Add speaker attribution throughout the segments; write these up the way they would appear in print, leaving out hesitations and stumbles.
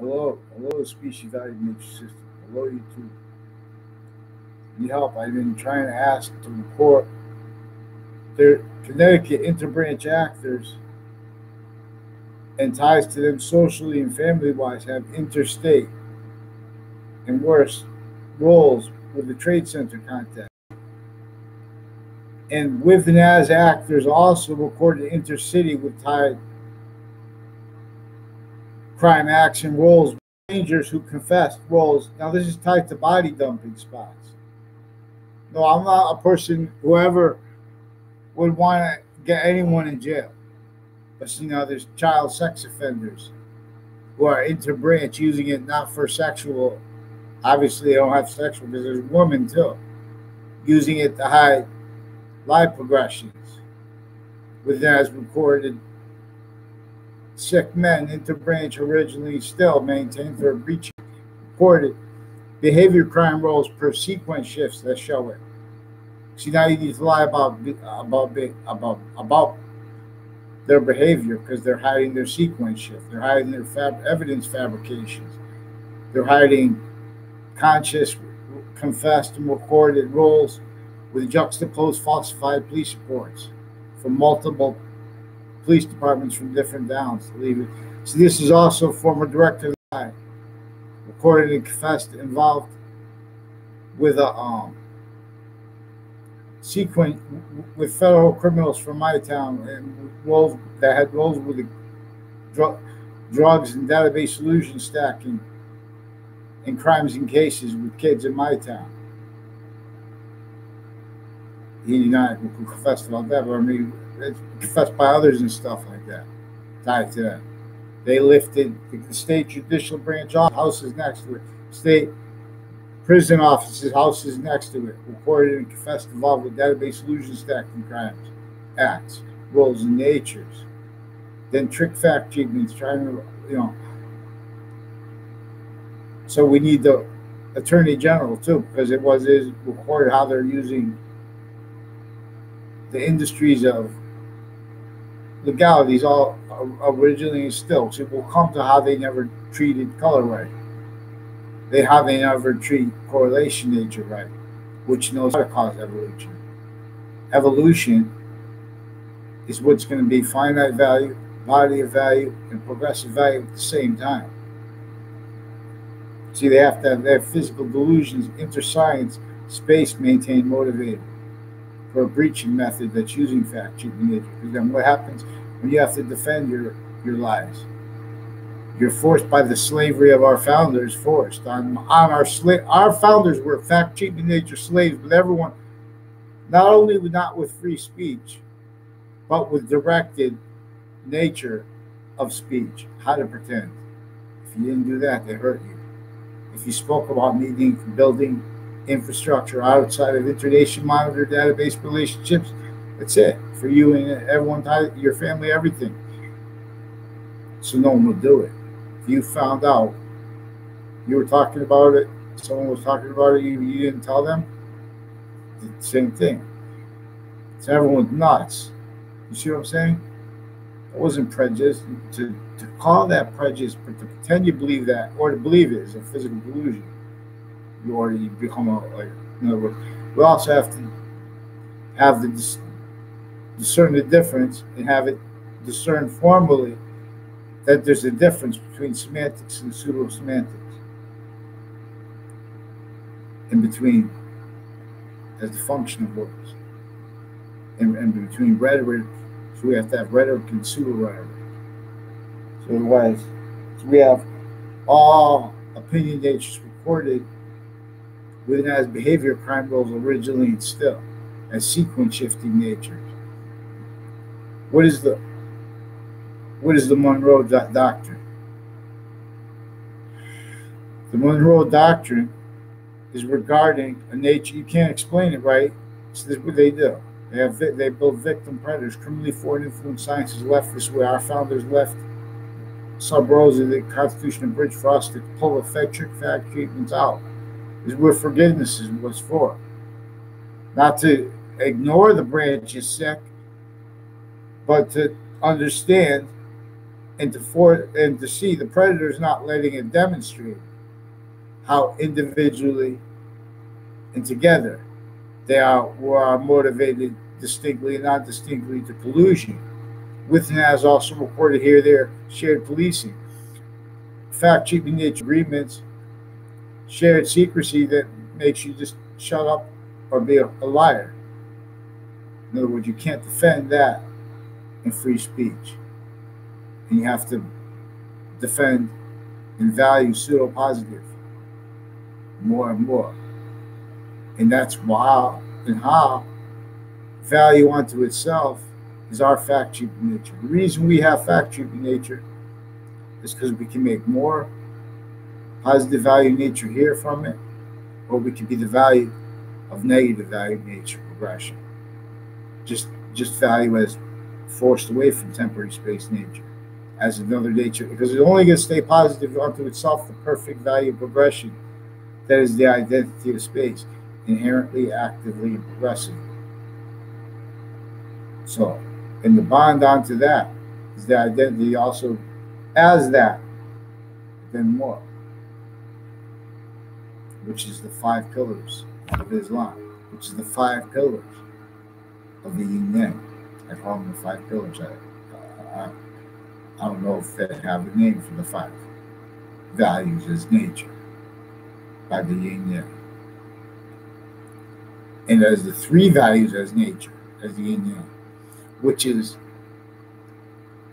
Speaker 1: hello, species value nature system. Hello, YouTube. Need help? I've been trying to ask to report their Connecticut interbranch actors and ties to them socially and family wise have interstate and worse roles with the Trade Center contact. And with the NAS actors also recorded intercity with tied crime acts and roles, strangers who confessed roles. Now this is tied to body dumping spots. No, I'm not a person whoever would want to get anyone in jail. But there's child sex offenders who are interbranch using it not for sexual. Obviously, they don't have sexual because there's women too using it to hide live progressions. With that as recorded, sick men interbranch originally still maintained their breaching reported behavior crime roles per sequence shifts that show it. See, now you need to lie about their behavior because they're hiding their sequence shift. They're hiding their evidence fabrications. They're hiding conscious, confessed, and recorded roles with juxtaposed falsified police reports from multiple police departments from different towns. So this is also former director of the FBI, recorded and confessed involved with a sequence with federal criminals from my town and roles that had roles with the drugs and database solution stacking and crimes and cases with kids in my town. He did not confess about that, but I mean, it's confessed by others and stuff like that, tied to that. They lifted the state judicial branch houses next to it, state prison offices, houses next to it, reported and confessed involved with database solution stacking crimes, acts, roles, and natures. Then trick fact treatments, trying to, So we need the attorney general too, because it is recorded how they're using the industries of legalities all originally and still. So it will come to how they never treated color right. How they never treat correlation nature right, which knows how to cause evolution. Evolution is what's going to be finite value, body of value, and progressive value at the same time. See, they have to have their physical delusions, interscience, space maintained motivated for a breaching method that's using fact treatment nature. Because then what happens when you have to defend your lies? You're forced by the slavery of our founders, forced on our founders were fact treatment nature slaves, but everyone, not only not with free speech, but with directed nature of speech, how to pretend. If you didn't do that, they hurt you. If you spoke about needing building infrastructure outside of internation monitor database relationships, that's it for you and everyone, your family, everything. So no one will do it. If you found out you were talking about it, someone was talking about it, you didn't tell them, the same thing. So everyone's nuts. You see what I'm saying? It wasn't prejudice. To call that prejudice, but to pretend you believe that, or to believe it is a physical delusion. You already become in other words, we also have to have discern the difference and have it discerned formally that there's a difference between semantics and pseudo-semantics. In between, as the function of words. And between rhetoric, so we have to have rhetoric and pseudo-rhetoric. So otherwise, we have all opinion natures recorded within as behavior crime roles originally and still, as sequence shifting natures. What is the Monroe Doctrine? The Monroe Doctrine is regarding a nature you can't explain it right. So this is what they do. They build victim predators, criminally foreign influence sciences, leftists, where our founders left sub rosa the Constitution and bridge for us to pull the fact treatments out. Is where forgiveness is what's for. Not to ignore the branch is sick, but to understand and to see the predator is not letting it demonstrate how individually and together they are motivated distinctly and not distinctly to collusion. With and as also reported here, their shared policing, fact cheating nature agreements, shared secrecy that makes you just shut up or be a liar. In other words, you can't defend that in free speech. And you have to defend and value pseudo-positive more and more. And that's why and how value unto itself is our fact-cheaping nature. The reason we have fact-cheaping nature is because we can make more positive value nature here from it, or we can be the value of negative value nature progression. Just value as forced away from temporary space nature as another nature, because it only gets to stay positive unto itself, the perfect value progression that is the identity of space, inherently, actively, and progressive. So, and the bond onto that is the identity also as that, then more, which is the 5 pillars of Islam, which is the 5 pillars of the yin yang. I call them the 5 pillars. I don't know if they have a name for the 5 values as nature by the yin yang. And as the 3 values as nature, as the yin yang, which is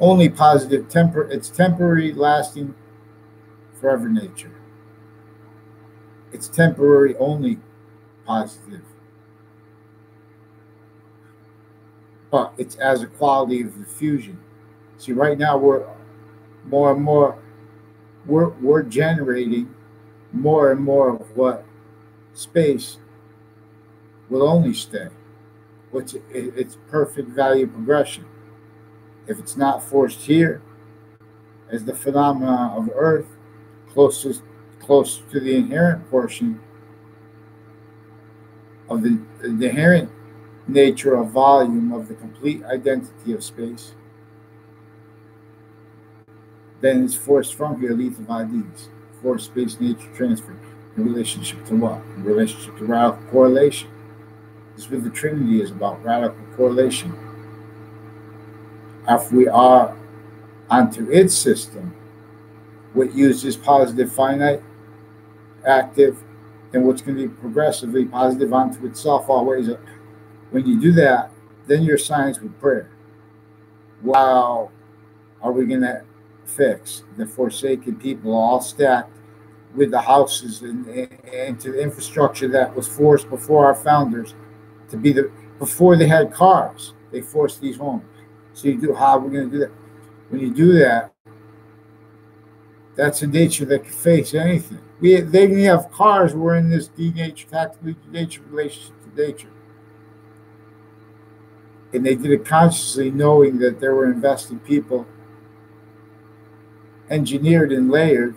Speaker 1: only positive, it's temporary, lasting, forever nature. It's temporary, only positive. But it's as a quality of the fusion. See, right now we're more and more, we're generating more and more of what space will only stay. It's perfect value progression. If it's not forced here, as the phenomena of Earth, close to the inherent portion of the inherent nature of volume of the complete identity of space, then it's forced from here, lethal IDs, forced space nature transfer, in relationship to what? In relationship to radical correlation. This is what the Trinity is about, radical correlation. After we are onto its system, what uses positive finite, active, and what's going to be progressively positive onto itself always. When you do that, then you're science with prayer. Wow, are we going to fix the forsaken people all stacked with the houses and to the infrastructure that was forced before our founders to be before they had cars, they forced these homes. So you do, how are we going to do that? When you do that, that's a nature that can face anything. They didn't have cars. We're in this denature, tactically nature relationship to nature. And they did it consciously, knowing that there were invested people, engineered and layered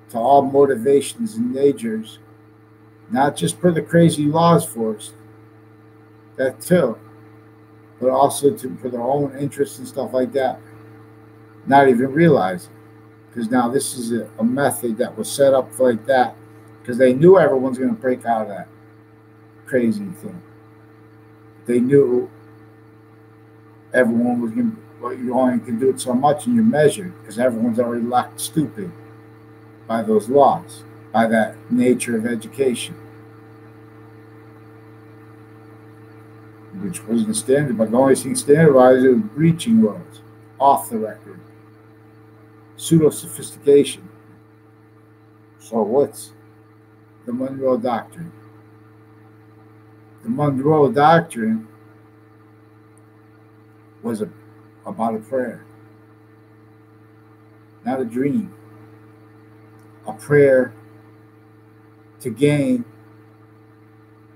Speaker 1: to all motivations and natures, not just for the crazy laws forced, that too, but also for their own interests and stuff like that, not even realizing. Because now this is a method that was set up like that because they knew everyone's going to break out of that crazy thing. They knew everyone was going to, well, you only can do it so much and you're measured because everyone's already locked stupid by those laws, by that nature of education, which wasn't standard, but the only thing standardized was breaching laws, off the record. Pseudo-sophistication. So what's the Monroe Doctrine? The Monroe Doctrine was about a prayer, not a dream. A prayer to gain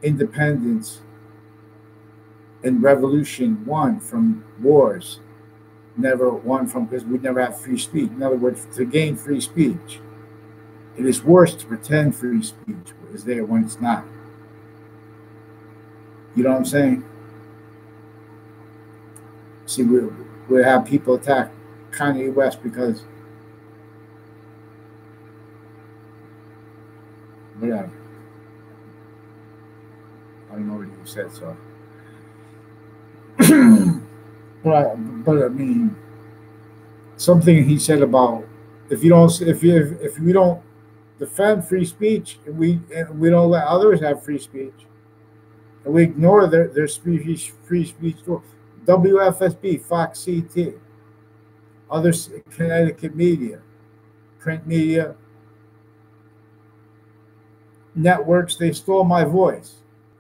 Speaker 1: independence and revolution, won from wars, never won from, because we never have free speech. In other words, to gain free speech, it is worse to pretend free speech is there when it's not. You know what I'm saying? See, we have people attack Kanye West because whatever. I don't know what he said, so. but I mean, something he said about if we don't defend free speech and we don't let others have free speech and we ignore their free speech too. WFSB, Fox CT, other Connecticut media, print media, networks, they stole my voice.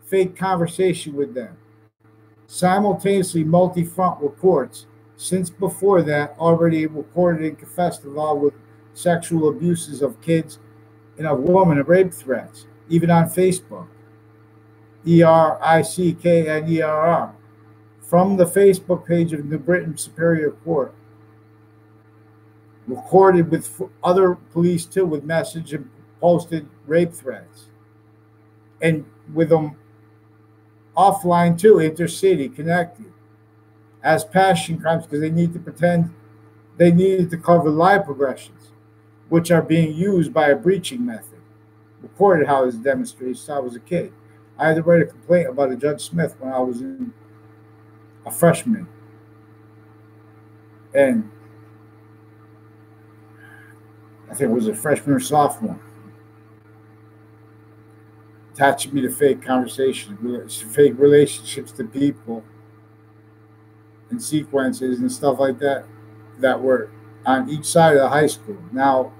Speaker 1: Fake conversation with them. Simultaneously multi-front reports since before that already recorded and confessed involved with sexual abuses of kids and of women and rape threats, even on Facebook. ERICKNERR. From the Facebook page of New Britain Superior Court. Recorded with other police too, with message and posted rape threats. And with them offline too, intercity, connected. As passion crimes because they need to pretend they needed to cover lie progressions, which are being used by a breaching method. Recorded how it was demonstrated since I was a kid. I had to write a complaint about a Judge Smith when I was a freshman. And I think it was a freshman or sophomore. Attaching me to fake conversations, fake relationships to people, and sequences and stuff like that that were on each side of the high school. Now,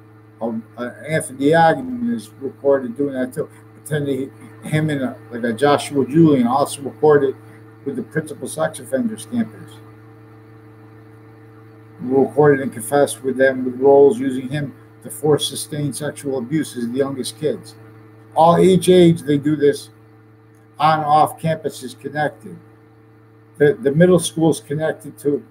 Speaker 1: Anthony Ogden is recorded doing that too, pretending him and a Joshua Julian also recorded with the principal sex offenders campus. Recorded and confessed with them with roles using him to force sustained sexual abuse as the youngest kids. All each age they do this on off campuses connected. The middle school is connected to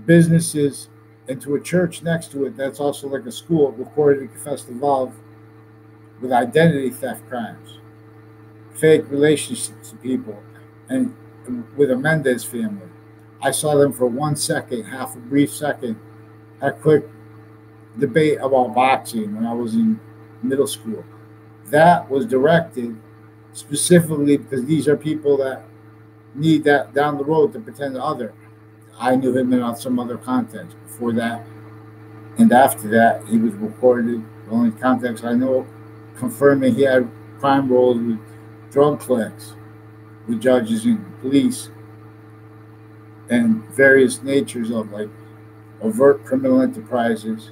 Speaker 1: businesses and to a church next to it that's also like a school, recorded and confessed involved with identity theft crimes, fake relationships to people, and with a Mendez family. I saw them for 1 second, half a brief second, a quick debate about boxing when I was in middle school. That was directed specifically because these are people that need that down the road to pretend to other. I knew him in some other context. Before that and after that, he was recorded. The only context I know confirming he had crime roles with drug cliques, with judges and police, and various natures of like overt criminal enterprises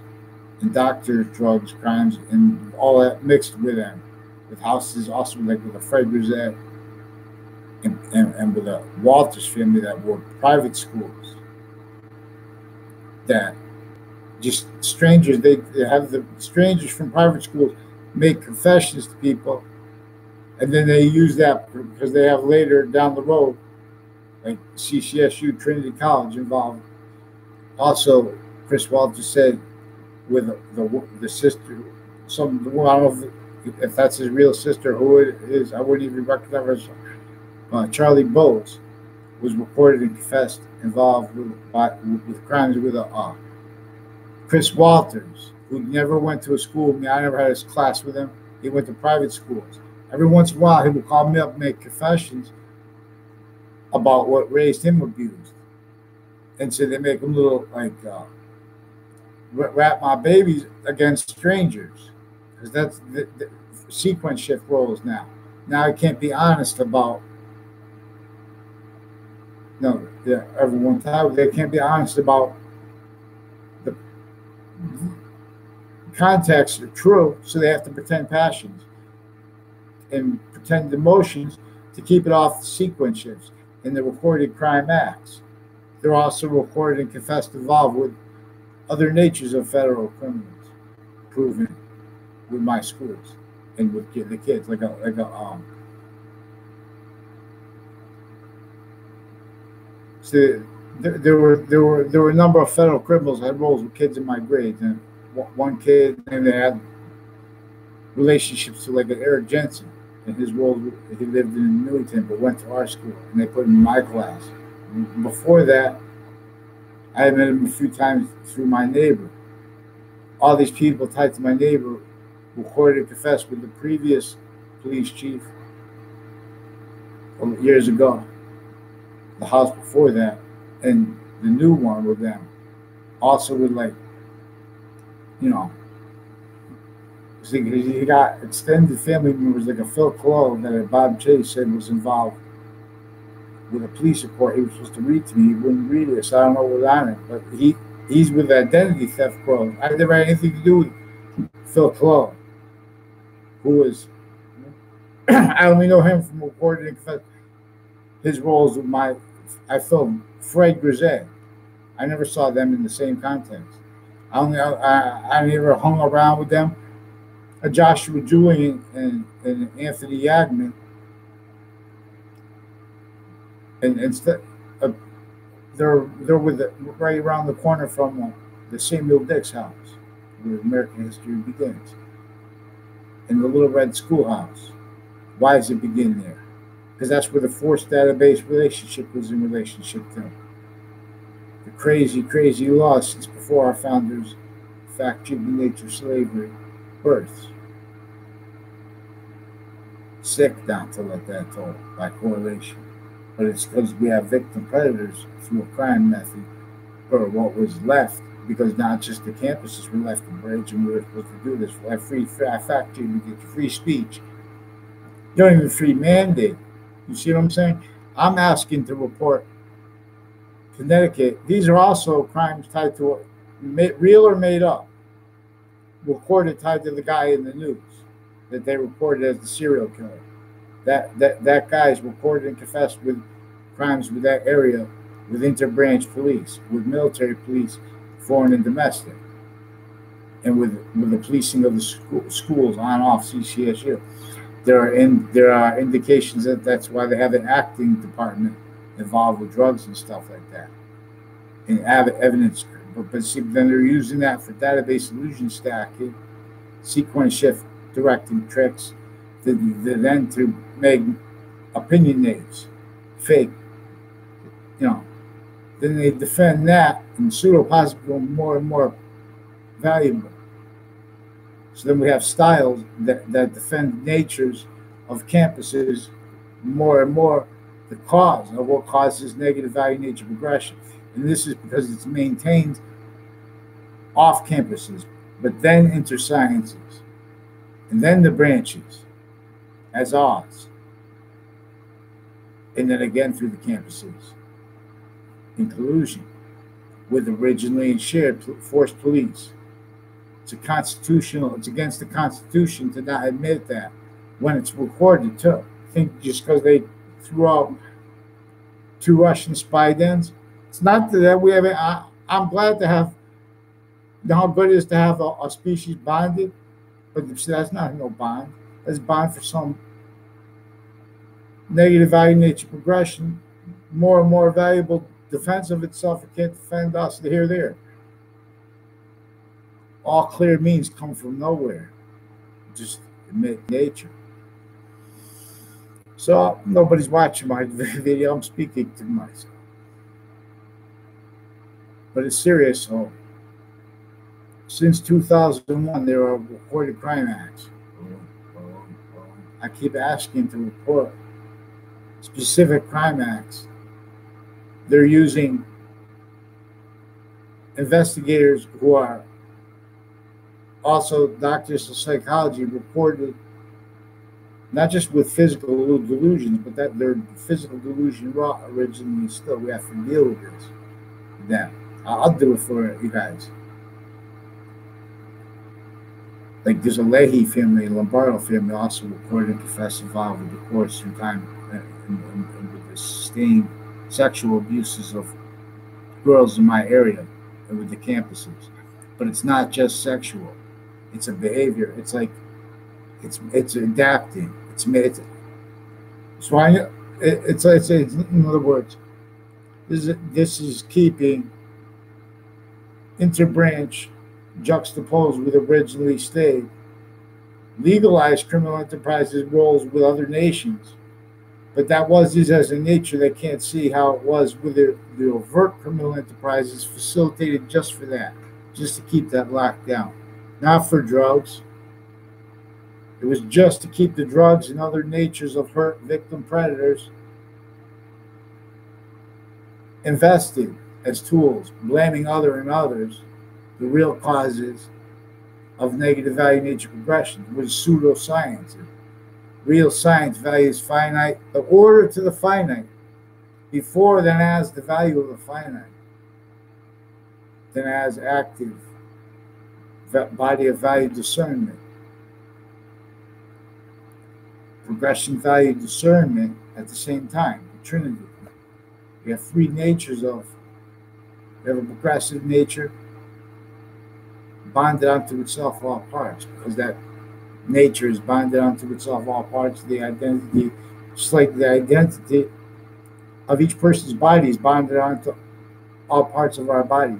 Speaker 1: and doctors, drugs, crimes, and all that mixed with them. With houses also like with a Fred Grisette and with a Walters family that were private schools. That just strangers, they have the strangers from private schools make confessions to people, and then they use that because they have later down the road, like CCSU, Trinity College involved. Also, Chris Walters said with the sister, I don't know if that's his real sister, who it is, I wouldn't even recognize her. Charlie Bowes was reported and confessed involved with crimes with Chris Walters, who never went to a school with me. I never had his class with him. He went to private schools. Every once in a while, he would call me up and make confessions about what raised him abused. And so they make him little, like, rap my babies against strangers. Because that's the sequence shift roles now. Now he can't be honest about, everyone time they can't be honest about the context are true, so they have to pretend passions and pretend emotions to keep it off the sequence shifts in the recorded crime acts. They're also recorded and confessed involved with other natures of federal criminals, proven with my schools and with the kids, so there were a number of federal criminals that had roles with kids in my grades, and one kid, and they had relationships to like Eric Jensen, and his role, he lived in Newington but went to our school, and they put him in my class. Before that, I had met him a few times through my neighbor. All these people tied to my neighbor recorded and confessed with the previous police chief years ago, the house before that, and the new one with them. Also with like, you know, he got extended family members like a Phil Cologne that Bob Chase said was involved with a police report he was supposed to read to me. He wouldn't read it, so I don't know what was on it. But he's with identity theft crows. I never had anything to do with Phil Cologne, who was I only know him from recording and confessing his roles with I filmed Fred Grisette. I never saw them in the same context. I never hung around with them. Joshua Julian and Anthony Yagman, and they're with right around the corner from the Samuel Dix house, where American history begins, in the Little Red Schoolhouse. Why does it begin there? Because that's where the forced database relationship was in relationship to the crazy, crazy law since before our founders fact-checked nature slavery births. Sick not to let that toll by correlation. But it's because we have victim predators through a crime method, or what was left, because not just the campuses were left in bridge, and we were supposed to do this. We have free fact check, we get free speech. You don't even free mandate. You see what I'm saying? I'm asking to report Connecticut. These are also crimes tied to real or made up, recorded tied to the guy in the news that they reported as the serial killer. That guy's recorded and confessed with crimes with that area, with interbranch police, with military police, foreign and domestic, and with the policing of the schools on off CCSU. There are indications that that's why they have an acting department involved with drugs and stuff like that, and evidence. But see, then they're using that for database illusion stacking, sequence shift directing tricks, then to make opinion names fake. Then they defend that, and pseudoposits become more and more valuable. So then we have styles that defend natures of campuses more and more, the cause of what causes negative value nature progression. And this is because it's maintained off campuses, but then intersciences, and then the branches as odds, and then again through the campuses in collusion with originally and shared forced police. It's against the Constitution to not admit that when it's recorded too. I think just because they threw out 2 Russian spy dens, it's not that we have. I'm glad to have. You know how good it is to have a species bonded, but that's not no bond. That's bond for some negative value nature progression, more and more valuable defense of itself. It can't defend us here, there. All clear means come from nowhere. Just admit nature. So nobody's watching my video. I'm speaking to myself. But it's serious. So since 2001, there are recorded crime acts. I keep asking to report specific crime acts. They're using investigators who are also doctors of psychology, reported not just with physical delusions, but that their physical delusion raw originally. Still, we have to deal with this. Then I'll do it for you guys. Like there's a Leahy family, a Lombardo family, also recorded and confessed involved with the courts through time and with the sustained sexual abuses of girls in my area and with the campuses. But it's not just sexual. It's a behavior. It's like it's adapting. It's in other words, this is keeping interbranch juxtaposed with originally stayed legalized criminal enterprises roles with other nations But that was his as a nature. They can't see how it was with the overt criminal enterprises facilitated just for that, just to keep that locked down. Not for drugs. It was just to keep the drugs and other natures of hurt victim predators invested as tools, blaming other and others, the real causes of negative value nature progression, which is pseudoscience. Real science values finite, the order to the finite, before then as the value of the finite, then as active body of value discernment. Progression value discernment at the same time, the Trinity. We have three natures of, we have a progressive nature bonded onto itself all parts, because that nature is bonded onto itself all parts of the identity, just like the identity of each person's body is bonded onto all parts of our body,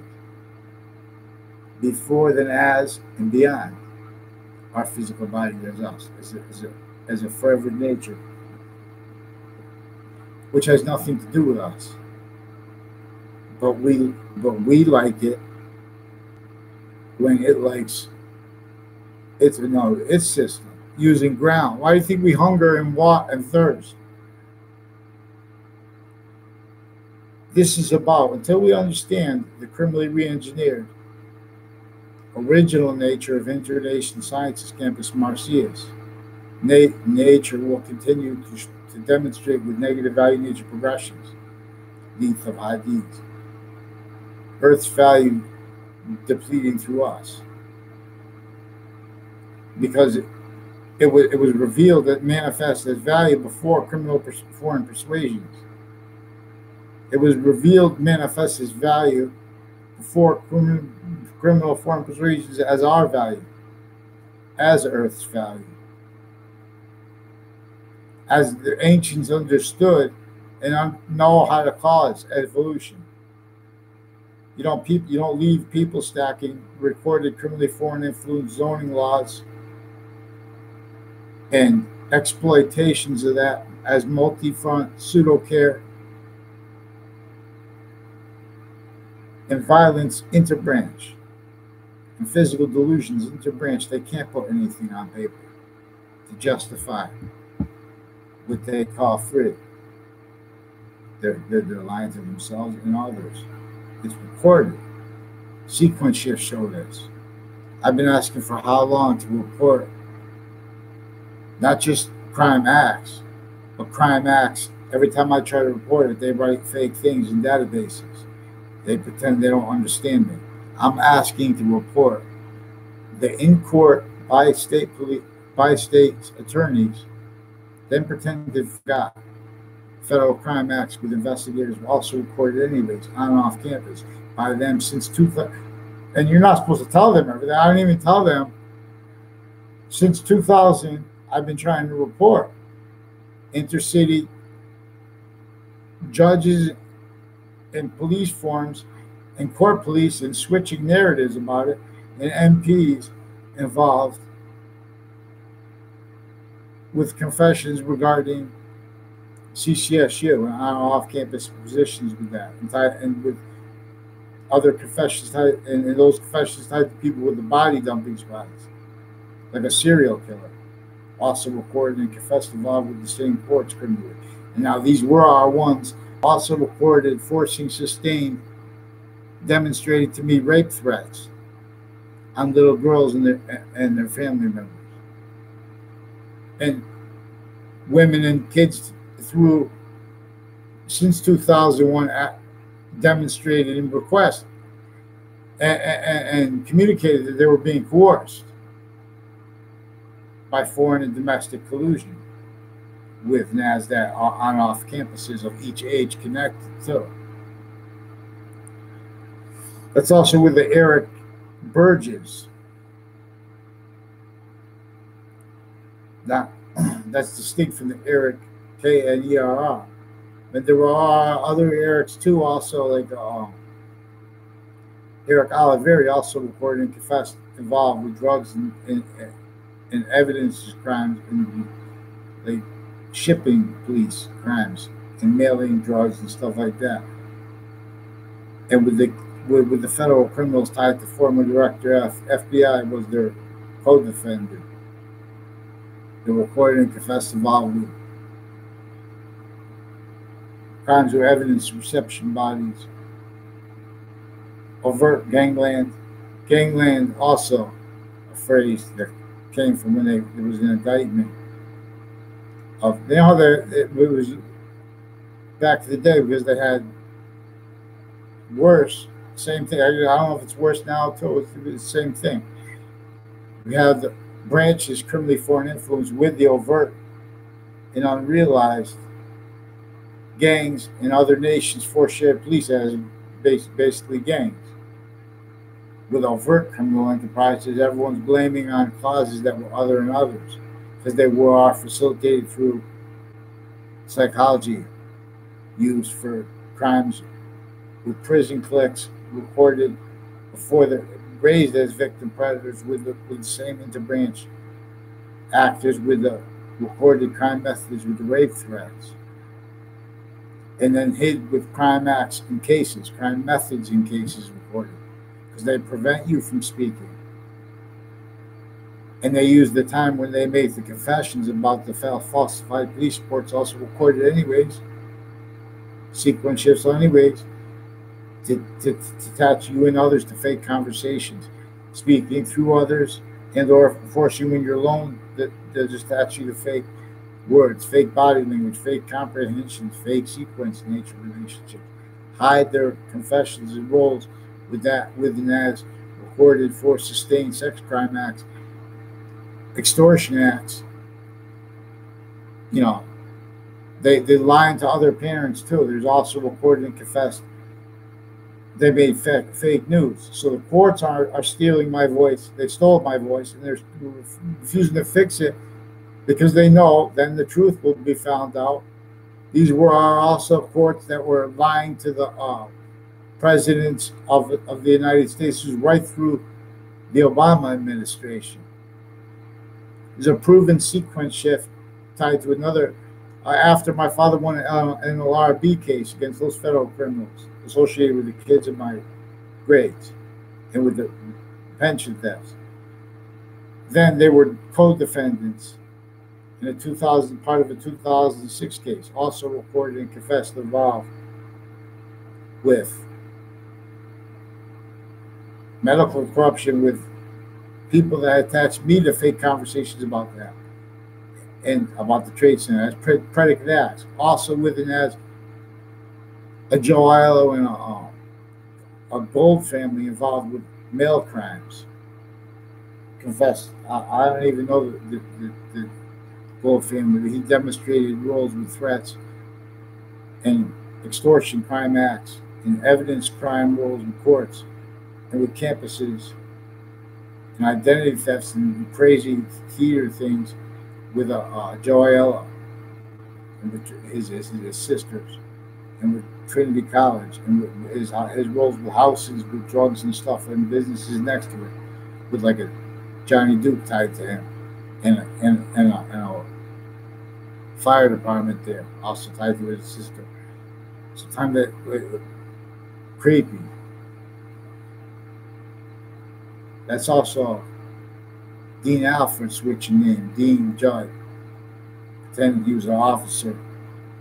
Speaker 1: before, then as, and beyond our physical body as us, as a forever nature, which has nothing to do with us. But we like it when it likes its system, using ground. Why do you think we hunger and want and thirst? This is about, until we understand the criminally re-engineered original nature of International Sciences Campus Marcius, nature will continue to demonstrate with negative value nature progressions, length of IDs, Earth's value depleting through us. Because it was revealed that manifests as value before criminal foreign persuasions. It was revealed manifests as value before criminal foreign persuasions as our value, as Earth's value, as the ancients understood and know how to cause evolution. You don't leave people stacking recorded criminally foreign influence zoning laws and exploitations of that as multi-front pseudo-care and violence interbranch and physical delusions interbranch. They can't put anything on paper to justify what they call free. They're lying to themselves and others. It's recorded. Sequence shifts show this. I've been asking for how long to report not just crime acts, but crime acts. Every time I try to report it, they write fake things in databases. They pretend they don't understand me. I'm asking to report the in court by state attorneys, then pretend they forgot. Federal crime acts with investigators were also recorded anyways on and off campus by them since 2000. And you're not supposed to tell them everything. I don't even tell them. Since 2000, I've been trying to report intercity judges and police forms and court police and switching narratives about it, and MPs involved with confessions regarding CCSU and on off-campus positions with that, and with other confessions tied, and those confessions tied to people with the body dumping spots, like a serial killer, also recorded and confessed involved with the same courts criminally. And now these were our ones, also recorded, forcing, sustained, demonstrated to me rape threats on little girls and their family members, and women and kids through since 2001 demonstrated and requested and communicated that they were being coerced by foreign and domestic collusion with NASDAQ on-off campuses of each age connected to. That's also with the Eric Burgess. That's distinct from the Eric Knerr. But there were other Erics too, also like Eric Oliveri, also reported and confessed involved with drugs and evidence crimes, and they shipping police crimes and mailing drugs and stuff like that. And with the federal criminals tied to former director FBI was their co-defendant. They recorded and confessed involvement with crimes or evidence reception bodies, overt gangland. Gangland also a phrase that came from when there was an indictment of it was back to the day because they had worse. Same thing. I don't know if it's worse now too. It's the same thing. We have the branches criminally foreign influence with the overt and unrealized gangs in other nations for shared police as basically gangs. With overt criminal enterprises, everyone's blaming on causes that were other than others because they are facilitated through psychology used for crimes with prison cliques recorded before they're raised as victim predators with the same interbranch actors with the recorded crime methods with the rape threats, and then hid with crime acts in cases, crime methods in cases recorded, because they prevent you from speaking. And they use the time when they make the confessions about the falsified police reports also recorded anyways, sequence shifts anyways, to attach you and others to fake conversations, speaking through others and or forcing when you're alone that just attach you to fake words, fake body language, fake comprehension, fake sequence nature relationships, hide their confessions and roles with and as recorded for sustained sex crime acts, extortion acts. They lying to other parents too. There's also recorded and confessed they made fake news. So the courts are stealing my voice. They stole my voice, and they're refusing to fix it because they know then the truth will be found out. These were also courts that were lying to the presidents of the United States, who's right through the Obama administration. There's a proven sequence shift tied to another. After my father won an LRB case against those federal criminals associated with the kids in my grades and with the pension thefts, then they were co-defendants in part of a 2006 case, also reported and confessed involved with medical corruption with people that attached me to fake conversations about that and about the Trade Center as predicate acts. Also with it as a Joe Ilo and a Gold family involved with mail crimes. Confessed. I don't even know the Gold family, but he demonstrated roles with threats and extortion crime acts and evidence crime roles in courts and with campuses and identity thefts and crazy theater things with Joella and with his sisters and with Trinity College and with his roles with houses with drugs and stuff and businesses next to it with like a Johnny Duke tied to him and a fire department there also tied to his sister. Sometimes that creepy. That's also Dean Alfred switching name, Dean Judd, pretending he was an officer,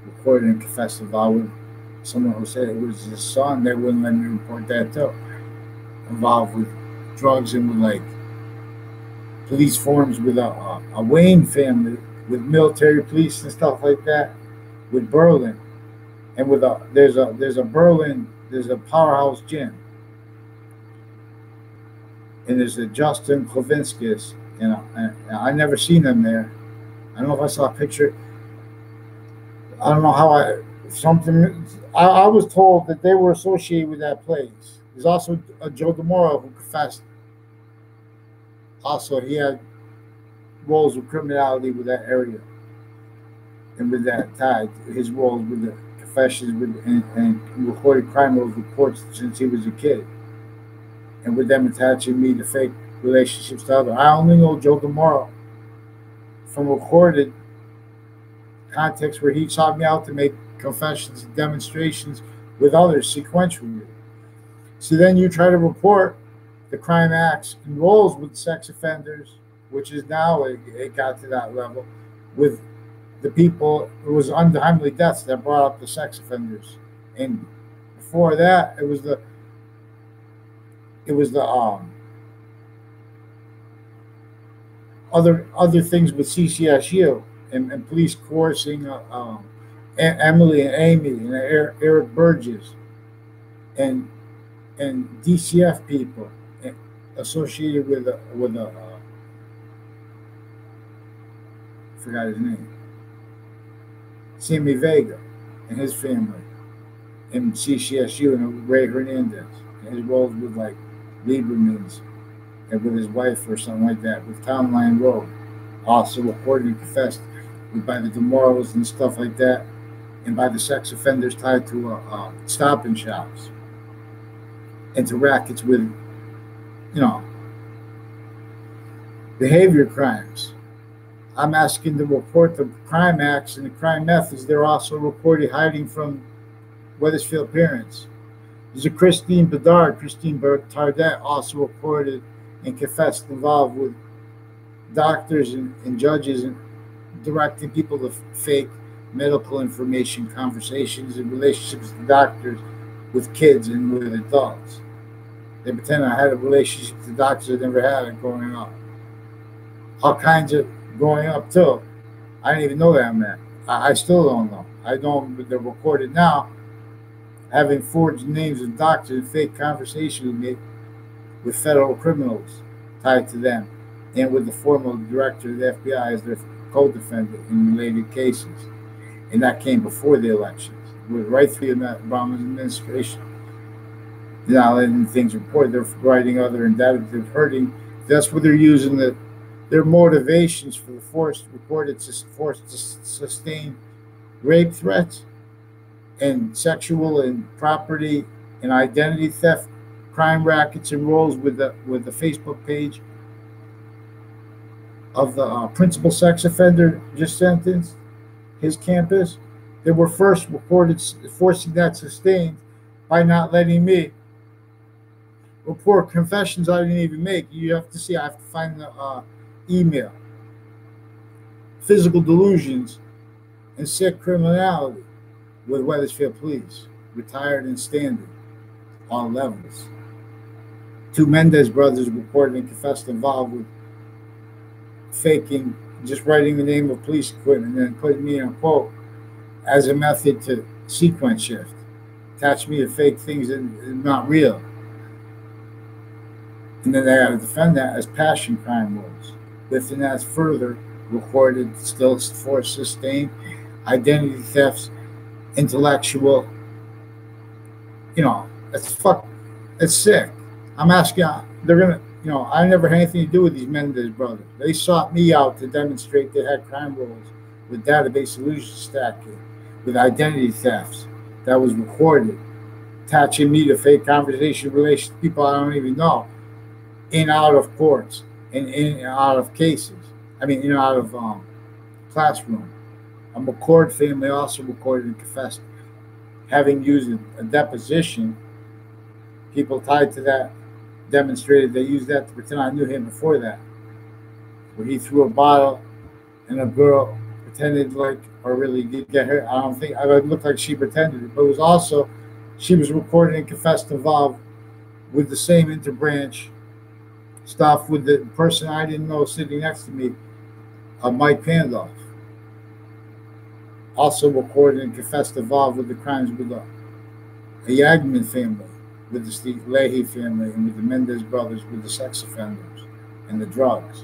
Speaker 1: recorded and confessed involved with someone who said it was his son. They wouldn't let me report that too. Involved with drugs and with like police forms with a Wayne family, with military police and stuff like that, with Berlin, and with there's a Powerhouse Gym. And there's a Justin Klavinskis, and I never seen them there. I don't know if I saw a picture. I don't know how I was told that they were associated with that place. There's also a Joe DeMoro who confessed. Also, he had roles of criminality with that area, and with that tied his roles with the confessions and recorded crime roles with courts since he was a kid. And with them attaching me to fake relationships to others. I only know Joe DeMoro from recorded context where he sought me out to make confessions and demonstrations with others sequentially. So then you try to report the crime acts and roles with sex offenders, which is now it got to that level with the people. It was untimely deaths that brought up the sex offenders, and before that it was the other things with CCSU and police coercing Emily and Amy and Eric Burgess and DCF people associated with forgot his name, Sammy Vega and his family, and CCSU and Ray Hernandez and his roles with like Lieberman's and with his wife or something like that with Town Line Road, also reported and confessed by the DeMorals and stuff like that, and by the sex offenders tied to Stop and Shops and to rackets with, behavior crimes. I'm asking to report the crime acts and the crime methods. They're also reported hiding from Wethersfield parents. There's a Christine Tardet also reported and confessed involved with doctors and judges and directing people to fake medical information conversations and relationships with doctors, with kids and with adults. They pretend I had a relationship with the doctors I never had it growing up. All kinds of growing up too. I didn't even know that man. I still don't know. I know they're recorded now, having forged names of doctors and fake conversations with me with federal criminals tied to them, and with the former director of the F.B.I. as their co-defendant in related cases. And that came before the elections. It was right through the Obama administration. Now letting things reported, they're writing other indictments, hurting. That's what they're using their motivations for the forced to sustain rape threats and sexual and property and identity theft crime rackets and roles with the Facebook page of the principal sex offender just sentenced, his campus. They were first reported forcing that sustained by not letting me report confessions I didn't even make. You have to see, I have to find the email. Physical delusions and sick criminality with Wethersfield Police, retired and standing, all levels. 2 Mendez brothers reported and confessed involved with faking, just writing the name of police equipment and then putting me in a quote as a method to sequence shift, attach me to fake things that are not real. And then they got to defend that as passion crime rules. Within that's further recorded, still force sustained, identity thefts, intellectual, it's sick. I'm asking, they're going to, I never had anything to do with these Mendez brothers. They sought me out to demonstrate they had crime rules with database solution stacking, with identity thefts that was recorded, attaching me to fake conversation relations to people I don't even know, in out of courts, and in and out of cases. In and out of classroom. A McCord family also recorded and confessed having used a deposition. People tied to that demonstrated they used that to pretend I knew him before that, where he threw a bottle and a girl pretended like, or really did get hurt. I don't think, it looked like she pretended it, but it was also, she was recorded and confessed involved with the same interbranch stuff with the person I didn't know sitting next to me, Mike Pandolf. Also recorded and confessed involved with the crimes with the Yagman family, with the Steve Leahy family, and with the Mendez brothers, with the sex offenders and the drugs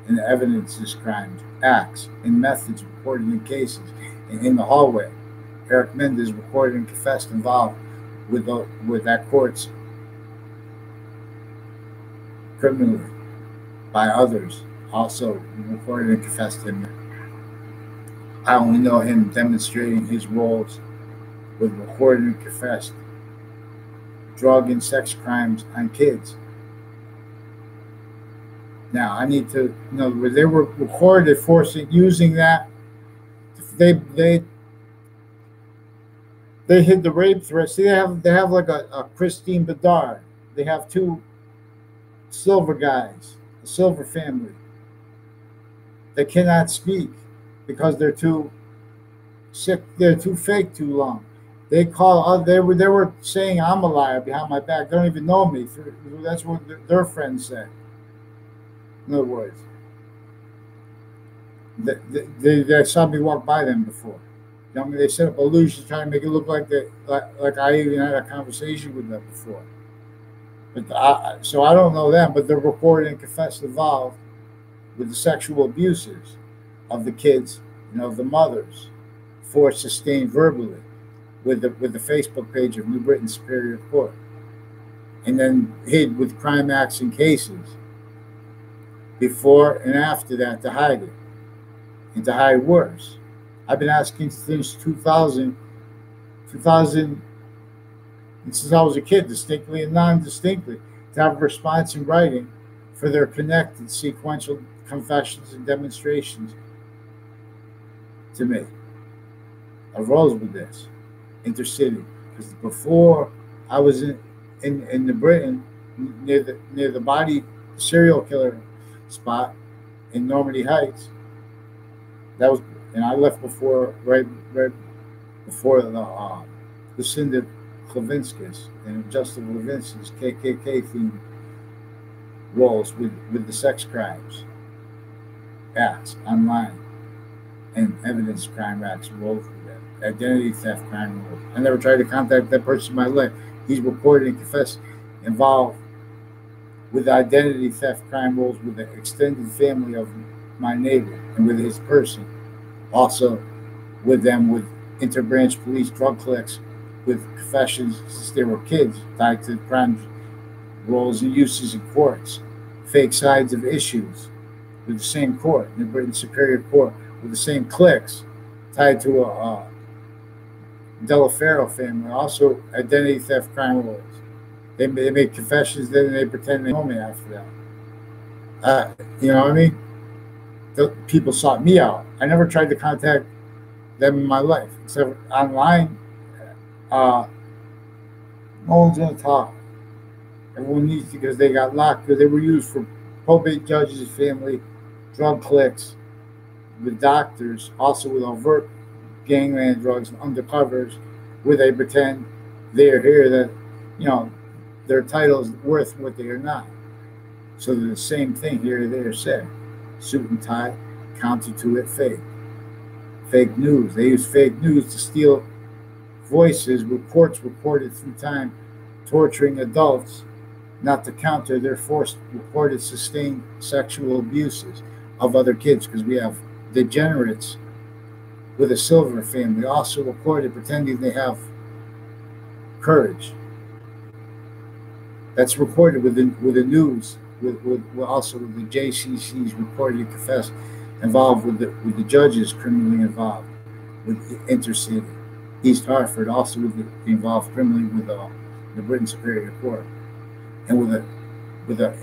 Speaker 1: and the evidences, crimes, acts, and methods reported in cases. And in the hallway, Eric Mendez recorded and confessed involved with that court's criminally by others, also recorded and confessed him. I only know him demonstrating his roles with recorded and confessed drug and sex crimes on kids. Now, I need to know where they were recorded, using that. they hid the rape threats. See, they have like a Christine Bedard. They have two silver guys, a silver family. They cannot speak because they're too sick. They're too fake too long. They call. They were saying I'm a liar behind my back. They don't even know me. That's what their friends say. In other words, they saw me walk by them before. You know, I mean, they set up illusions trying to make it look like I even had a conversation with them before. So I don't know them, but they're recorded and confessed involved with the sexual abuses of the kids, of the mothers, forced sustained verbally with the Facebook page of New Britain Superior Court, and then hid with crime acts and cases before and after that to hide it and to hide worse. I've been asking since 2000, and since I was a kid, distinctly and non-distinctly, to have a response in writing for their connected sequential confessions and demonstrations to me. I rose with this intercity because before I was in the Britain near the body serial killer spot in Normandy Heights. That was, and I left before right before the Lucinda Klavinskis and Justin Levinsky's KKK themed roles with the sex crimes acts online and evidence crime acts roles with that. Identity theft crime roles. I never tried to contact that person in my life. He's reported and confessed involved with identity theft crime roles with the extended family of my neighbor and with his person. Also with them with interbranch police drug cliques with confessions since they were kids tied to crime roles and uses in courts, fake sides of issues with the same court, the Britain Superior Court, with the same cliques tied to a Delaferro family, also identity theft crime roles. They make confessions, then they pretend they know me after that. You know what I mean? The people sought me out. I never tried to contact them in my life, except online. No one's going to talk. Everyone needs to because they got locked because they were used for probate judges, family, drug cliques, with doctors, also with overt gangland drugs and undercovers, where they pretend they're here that, their title's worth what they are not. So they're the same thing here, there, said. Suit and tie, counter to it, fake. Fake news. They use fake news to steal voices with courts reported through time torturing adults, not to counter their forced reported sustained sexual abuses of other kids, because we have degenerates with a silver family also recorded pretending they have courage. That's recorded with the news, with also with the JCC's reported confessed involved with the judges criminally involved with Intercity, East Hartford also involved criminally with the Britain Superior Court, and with the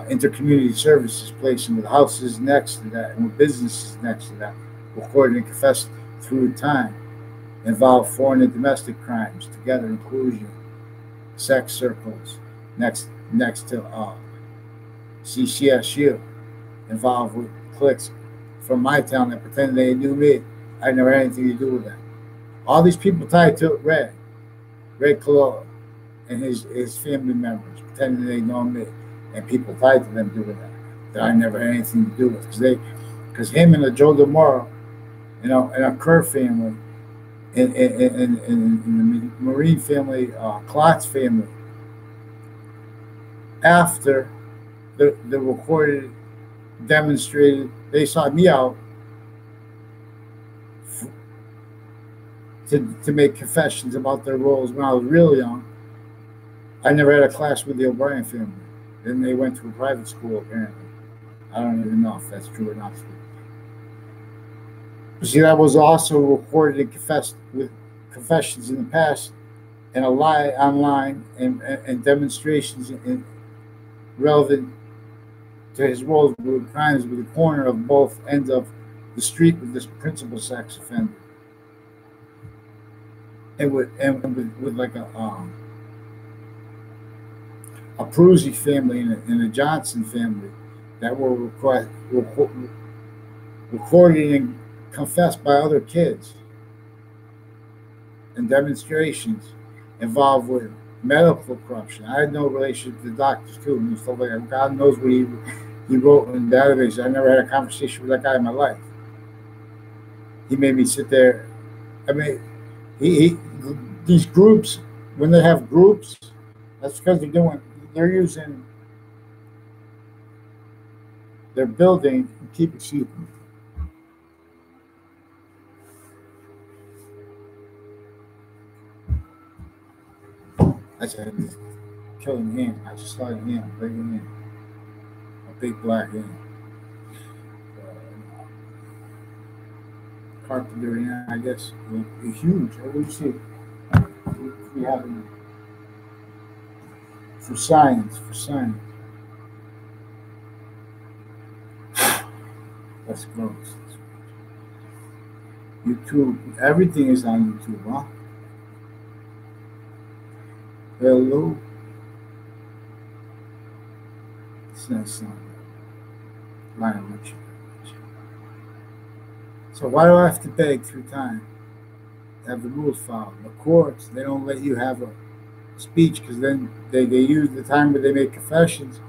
Speaker 1: intercommunity services place and with houses next to that and with businesses next to that, recorded and confessed through time, involved foreign and domestic crimes together, inclusion, sex circles next to CCSU, involved with cliques from my town that pretended they knew me. I never had anything to do with them. All these people tied to Red Cololo, and his family members pretending they know me, and people tied to them doing that I never had anything to do with, because him and the Joe DeMoro, and a Kerr family, and the Marine family, Klotz family, after the recorded, demonstrated, they sought me out to make confessions about their roles when I was real young. I never had a class with the O'Brien family. Then they went to a private school, apparently. I don't even know if that's true or not. See, that was also recorded and confessed with confessions in the past, and a lie online and demonstrations relevant to his roles with crimes with the corner of both ends of the street with this principal sex offender. with like a Prusy family and a Johnson family that were recorded and confessed by other kids and demonstrations involved with medical corruption. I had no relationship to the doctors too and stuff like that. God knows what he wrote in the database. I never had a conversation with that guy in my life. He made me sit there. I mean, he these groups, when they have groups, that's because they're using, they're building, keep it cheap. I said, killing him. I just saw him, bringing in a big black hand. Carpenter, yeah, I guess, huge. What do you see? We have for science, That's gross. YouTube, everything is on YouTube, huh? Hello. It's not sound. Lionel Richie. So why do I have to beg through time to have the rules followed? The courts, they don't let you have a speech because then they use the time where they make confessions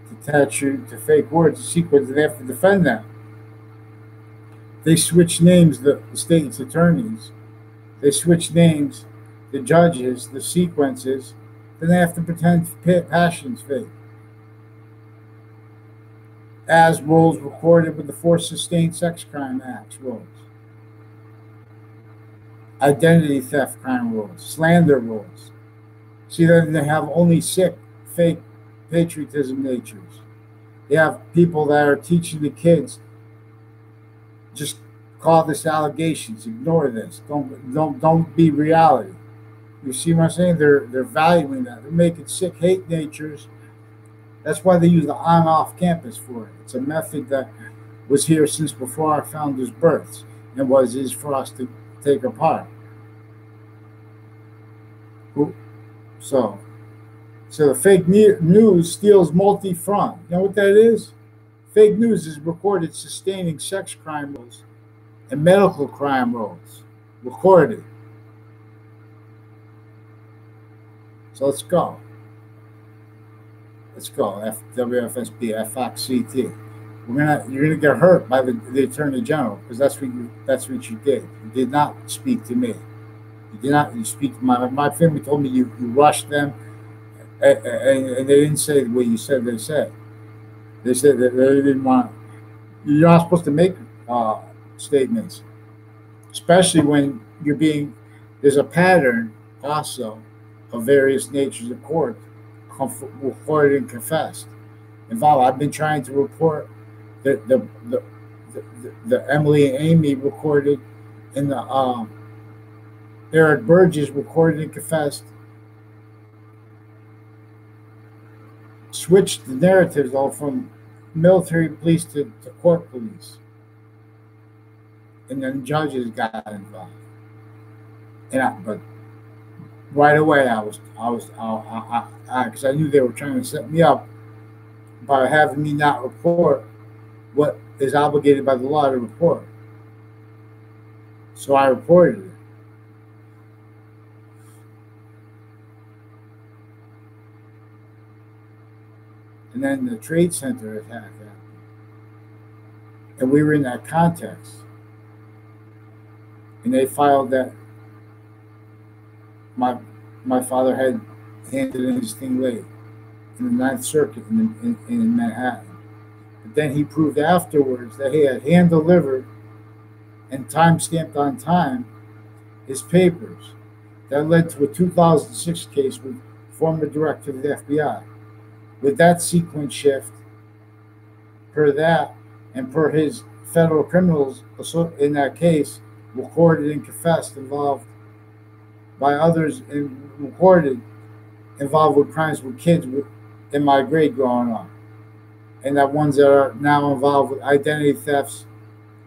Speaker 1: to attach you to fake words, a sequence, and they have to defend that. They switch names, the state's attorneys. They switch names, the judges, the sequences. Then they have to pretend passion's fake. As roles recorded with the Force Sustained Sex Crime Acts roles. Identity theft crime rules, slander rules. See, then they have only sick, fake patriotism natures. They have people that are teaching the kids, just call this allegations, ignore this, don't be reality. You see what I'm saying? They're valuing that. They're making sick hate natures. That's why they use the on-off campus for it. It's a method that was here since before our founders' births and is for us to take apart. So the fake news steals multi-front. You know what that is? Fake news is recorded sustaining sex crime roles and medical crime roles. Recorded. So let's go. WFSB, FOXCT. You're gonna get hurt by the Attorney General because that's what you did. You did not speak to me. You did not. You speak to my family. Told me you rushed them, and they didn't say what you said. They said they didn't want. You're not supposed to make statements, especially when you're being. There's a pattern also of various natures of court reported and confessed. Involved. I've been trying to report the Emily and Amy recorded in the Eric Burgess recorded and confessed. Switched the narratives all from military police to court police, and then judges got involved. But right away, because I knew they were trying to set me up by having me not report what is obligated by the law to report. So I reported it. And then the Trade Center attack happened. And we were in that context. And they filed that my father had handed in his thing late in the Ninth Circuit in Manhattan. But then he proved afterwards that he had hand-delivered and time-stamped on time his papers. That led to a 2006 case with former director of the FBI. With that sequence shift, per that, and per his federal criminals in that case, recorded and confessed involved by others and reported involved with crimes with kids in my grade growing up. And that ones that are now involved with identity thefts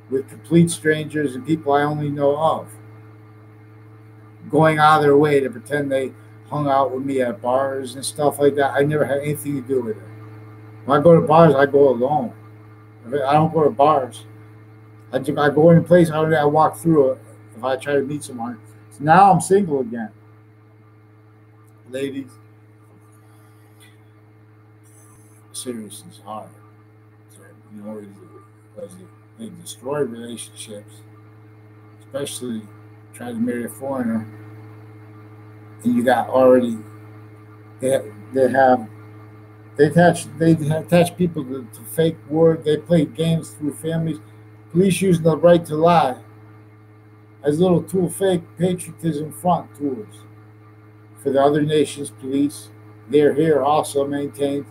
Speaker 1: with complete strangers and people I only know of. going out of their way to pretend they hung out with me at bars and stuff like that. I never had anything to do with it. When I go to bars, I go alone. I don't go to bars. I go in a place, I walk through it if I try to meet someone. So now I'm single again. Ladies, serious is hard. So, they destroy relationships, especially try to marry a foreigner, and you got already they they have they attach people to fake word. They play games through families. Police using the right to lie as little tool fake patriotism front tools for the other nations' police. They're here also maintained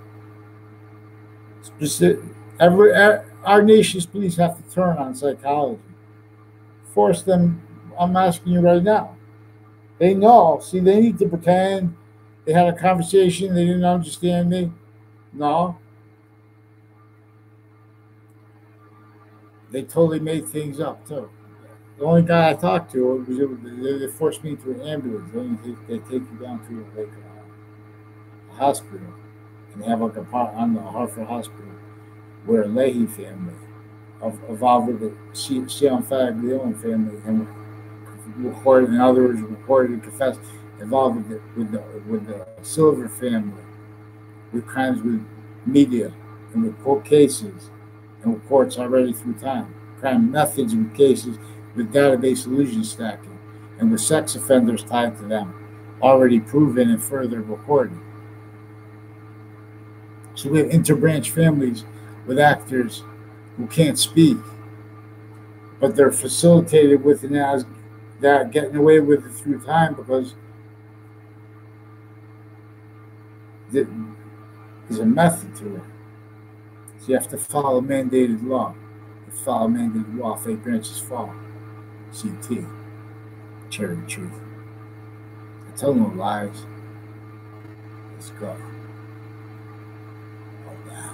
Speaker 1: specific. Our nation's police have to turn on psychology. Force them. I'm asking you right now. They know. See, they need to pretend they had a conversation. They didn't understand me. No, they totally made things up too. The only guy I talked to they forced me into an ambulance. They take you down to like a hospital and they have like a part on the Hartford Hospital where a Leahy family involved with the Sean Faglione family and recorded, in other words, recorded and confessed, involved with the Silver family, with crimes with media and with court cases and with courts already through time, crime methods with cases with database delusion stacking and with sex offenders tied to them, already proven and further recorded. So we have interbranch families with actors who can't speak, but they're facilitated with that getting away with it through time because there's a method to it. So you have to follow mandated law. You follow mandated law, fake branches fall. CT, cherry truth. I tell no lies. Let's go. Oh, now.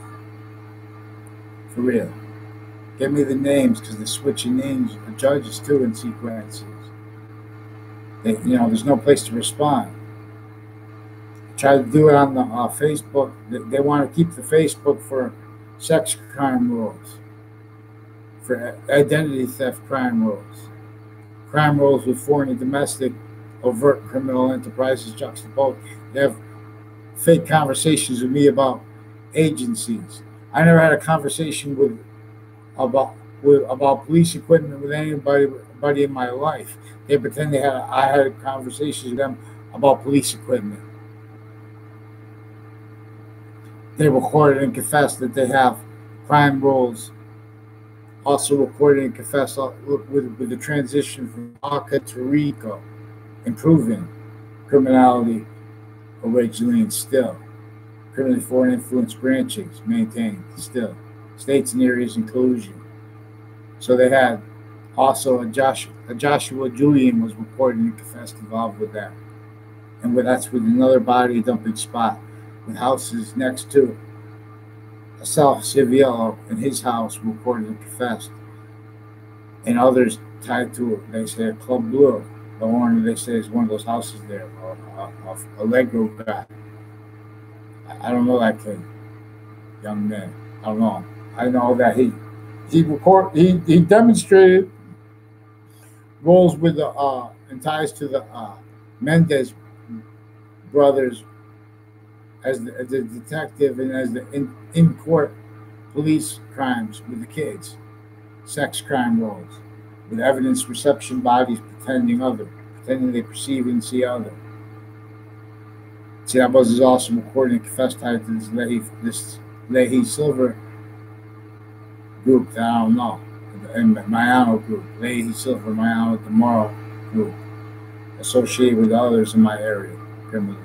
Speaker 1: For real. Give me the names because they're switching names for judges too in sequences. There's no place to respond. Try to do it on the Facebook. They want to keep the Facebook for sex crime rules, for identity theft crime rules, crime rules with foreign and domestic overt criminal enterprises juxtaposed. They have fake conversations with me about agencies. I never had a conversation about police equipment with anybody in my life. They pretend I had conversations with them about police equipment. They recorded and confessed that they have crime rules. Also recorded and confessed with the transition from ACA to RICO, improving criminality originally and still. Criminally foreign influence branches maintained still. States and areas inclusion. So they had also a Joshua Julian was recorded and confessed involved with that. And that's with another body dumping spot with houses next to a South Civiello in his house recorded and confessed. And others tied to it. They say a Club Blue. The owner, they say, is one of those houses there, or a Allegro guy. I don't know that kid, young man. I don't know. I know that he demonstrated roles with and ties to the Mendez brothers as the detective and as the in court police crimes with the kids, sex crime roles, with evidence reception bodies pretending they perceive and see other. See, that was also recorded and confessed tied to this Leahy Silver group that I don't know, and Mayano group, Leahy Silver, Mayano Demaro group, associated with others in my area, criminally,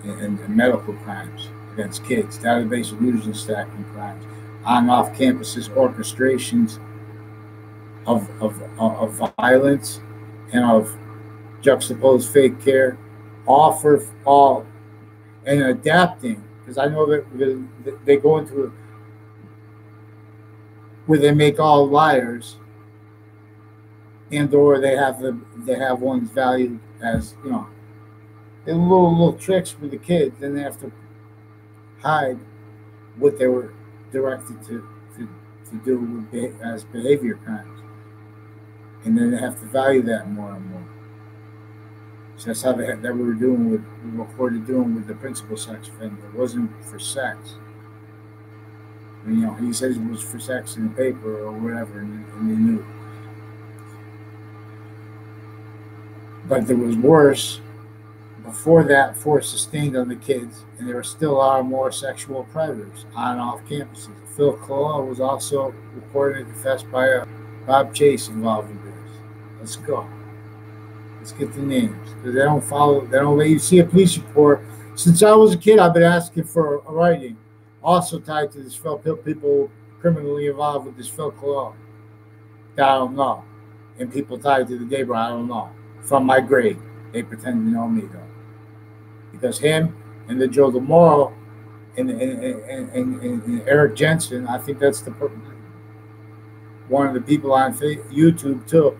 Speaker 1: and medical crimes against kids, database illusion stacking crimes, on and off campuses, orchestrations of violence and of juxtaposed fake care, all and adapting, because I know that they go into where they make all liars and or they have ones valued as, you know, they little tricks with the kids. Then they have to hide what they were directed to do as behavior crimes, and then they have to value that more and more. So that's how that we reported doing with the principal sex offender. It wasn't for sex. You know, he says it was for sex in the paper or whatever, and they knew. But there was worse before that, force sustained on the kids, and there still are more sexual predators on and off campuses. Phil Colella was also reported and confessed by Bob Chase involved in this. Let's go. Let's get the names, because they don't follow. They don't let you see a police report. Since I was a kid, I've been asking for a writing, also tied to this people criminally involved with this Phil Colella. I don't know, and people tied to the neighbor. I don't know. From my grade, they pretend to know me though, because him and the Joe DeMoro and Eric Jensen, I think that's one of the people on YouTube too,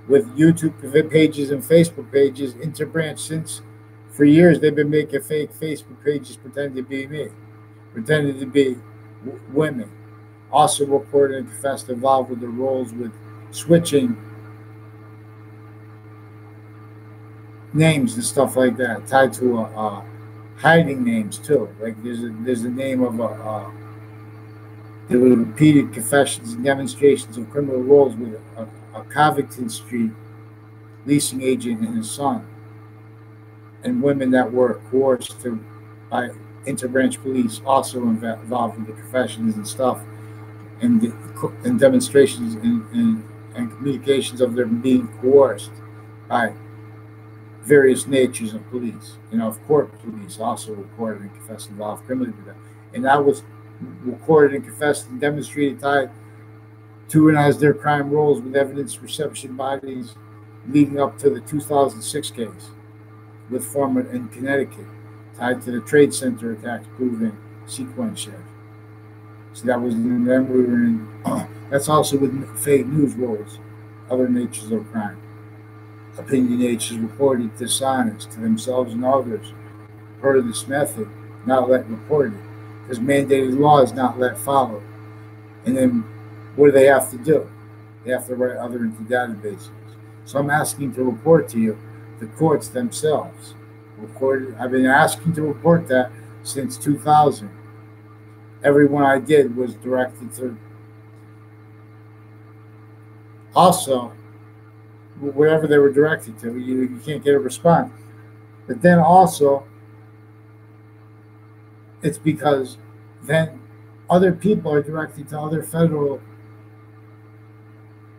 Speaker 1: with YouTube pages and Facebook pages interbranch since for years they've been making fake Facebook pages pretending to be me, pretending to be women. Also reported and confessed involved with the roles with switching names and stuff like that, tied to hiding names too. Like there's a name of there were repeated confessions and demonstrations of criminal roles with a Covington Street leasing agent and his son, and women that were coerced by interbranch police, also involved with the confessions and stuff, and demonstrations and communications of them being coerced by various natures of police. You know, of court police also recorded and confessed involved criminally with them. And that was recorded and confessed and demonstrated tied to and as their crime roles with evidence reception bodies leading up to the 2006 case with former in Connecticut, tied to the Trade Center attacks proving sequence shift. So that was then we were in. That's also with fake news roles, other natures of crime. Opinion agents reported dishonest to themselves and others. Per this method, not let reported, because mandated law is not let followed. And then what do they have to do? They have to write other into databases. So I'm asking to report to you the courts themselves. I've been asking to report that since 2000. Every one I did was directed to. Also, wherever they were directed to, you can't get a response. But then also, it's because then other people are directed to other federal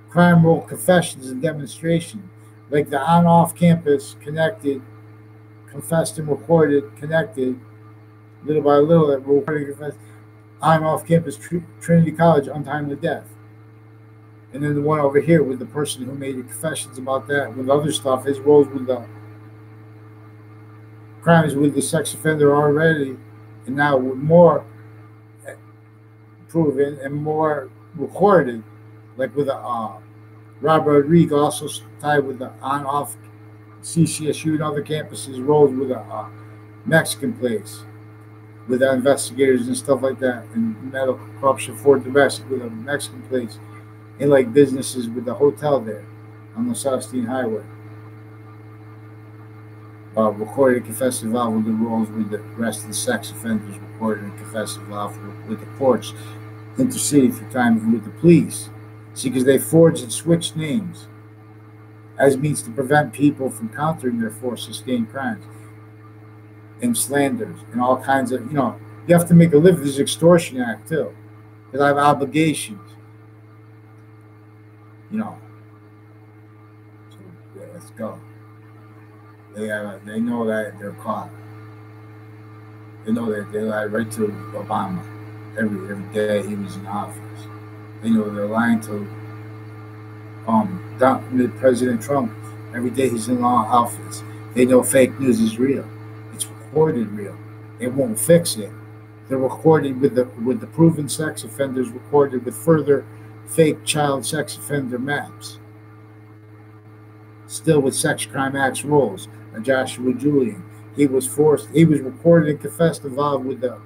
Speaker 1: crime role confessions and demonstrations, like the on-off campus connected, confessed and recorded, connected, little by little, that recorded, confessed, on-off campus Trinity College untimely death. And then the one over here with the person who made the confessions about that, with other stuff, his roles with the crimes with the sex offender already, and now with more proven and more recorded, like with Rob Rodriguez, also tied with the on-off CCSU and other campuses, roles with a Mexican place, with investigators and stuff like that, and medical corruption for domestic with a Mexican place, and like businesses with the hotel there on the Southstein Highway. Recorded and confessed involved with the roles with the rest of the sex offenders, recorded and confessed involved with the courts, interceded for time with the police. See, because they forged and switched names as means to prevent people from countering their force sustained crimes and slanders and all kinds of, you have to make a living. There's extortion act too, because I have obligations, So yeah, let's go. They know that they're caught. They know that they lied right to Obama every day he was in office. They know they're lying to President Trump every day he's in office. They know fake news is real. It's recorded real. They won't fix it. They're recorded with the proven sex offenders, recorded with further fake child sex offender maps. still with sex crime acts roles. Joshua Julian. He was recorded and confessed involved with the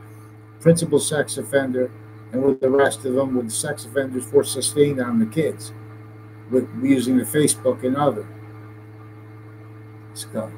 Speaker 1: principal sex offender and with the rest of them with sex offenders for sustained on the kids with using the Facebook and other stuff.